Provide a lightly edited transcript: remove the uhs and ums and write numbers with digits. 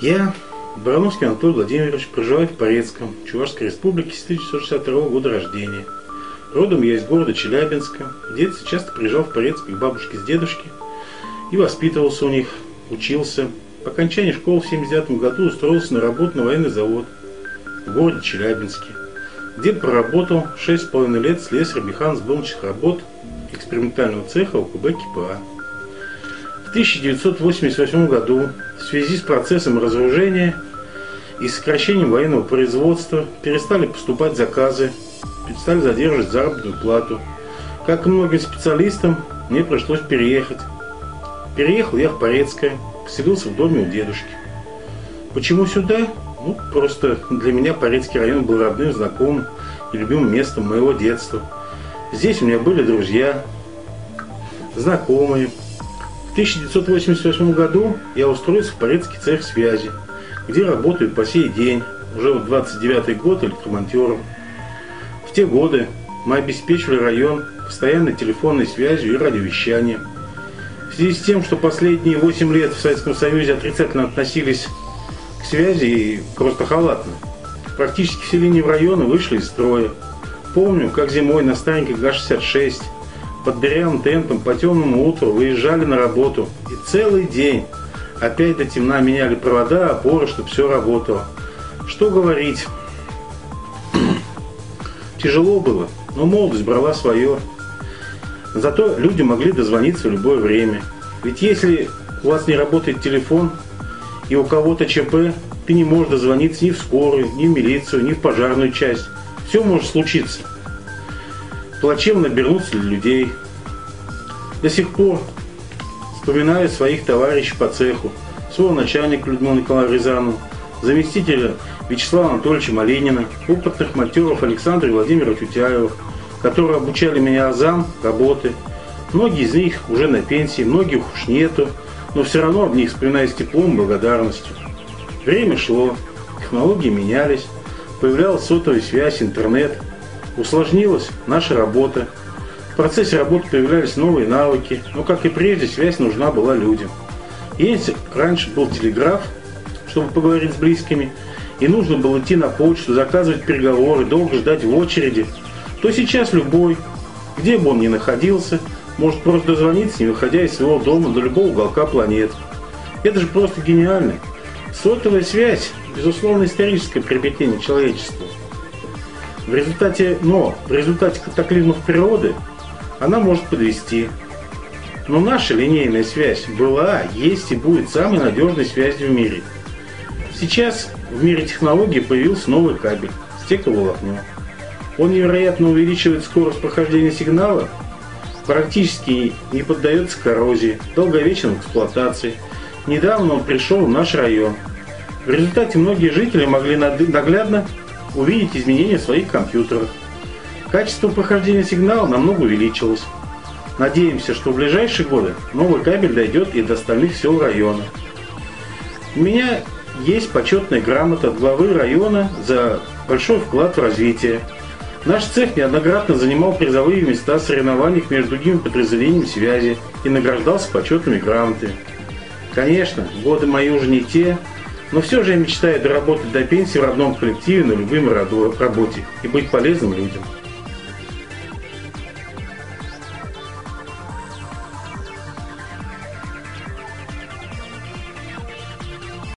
Я, Барановский Анатолий Владимирович, проживаю в Порецком, Чувашской республике, с 1962 года рождения. Родом я из города Челябинска. В детстве часто приезжал в Порецк к бабушке с дедушке и воспитывался у них, учился. По окончании школы в 1979 году устроился на работу на военный завод в городе Челябинске, где проработал 6,5 лет слесарем механосборочных работ экспериментального цеха ОКБ КПА. В 1988 году в связи с процессом разоружения и сокращением военного производства перестали поступать заказы, перестали задерживать заработную плату. Как и многим специалистам, мне пришлось переехать. Переехал я в Порецкое, поселился в доме у дедушки. Почему сюда? Просто для меня Порецкий район был родным, знакомым и любимым местом моего детства. Здесь у меня были друзья, знакомые. В 1988 году я устроился в Порецкий цех связи, где работаю по сей день, уже 29-й год электромонтером. В те годы мы обеспечивали район постоянной телефонной связью и радиовещанием. В связи с тем, что последние 8 лет в Советском Союзе отрицательно относились к связи и просто халатно, практически все линии в районе вышли из строя. Помню, как зимой на стареньких ГА-66 под дырявым темпом по темному утру выезжали на работу и целый день опять до темна меняли провода, опоры, чтобы все работало. Что говорить, тяжело было, но молодость брала свое. Зато люди могли дозвониться в любое время. Ведь если у вас не работает телефон и у кого-то ЧП, ты не можешь дозвониться ни в скорую, ни в милицию, ни в пожарную часть. Все может случиться. Плачевно обернуться для людей. До сих пор вспоминаю своих товарищей по цеху, своего начальника Людмилу Николаевну Рязанову, заместителя Вячеслава Анатольевича Малинина, опытных монтеров Александра и Владимира Тютяева, которые обучали меня азам работы. Многие из них уже на пенсии, многих уж нету, но все равно об них вспоминаю с теплом и благодарностью. Время шло, технологии менялись, появлялась сотовая связь, интернет, усложнилась наша работа. В процессе работы появлялись новые навыки, но, как и прежде, связь нужна была людям. Если раньше был телеграф, чтобы поговорить с близкими, и нужно было идти на почту, заказывать переговоры, долго ждать в очереди, то сейчас любой, где бы он ни находился, может просто дозвониться, не выходя из своего дома до любого уголка планеты. Это же просто гениально. Сотовая связь – безусловно историческое приобретение человечества. В результате катаклизмов природы она может подвести. Но наша линейная связь была, есть и будет самой надежной связью в мире. Сейчас в мире технологий появился новый кабель – стекловолокно. Он невероятно увеличивает скорость прохождения сигнала, практически не поддается коррозии, долговечен в эксплуатации. Недавно он пришел в наш район. В результате многие жители могли наглядно увидеть изменения в своих компьютерах. Качество прохождения сигнала намного увеличилось. Надеемся, что в ближайшие годы новый кабель дойдет и до остальных сел района. У меня есть почетная грамота от главы района за большой вклад в развитие. Наш цех неоднократно занимал призовые места в соревнованиях между другими подразделениями связи и награждался почетными грамотами. Конечно, годы мои уже не те, но все же я мечтаю доработать до пенсии в родном коллективе на любимой работе и быть полезным людям.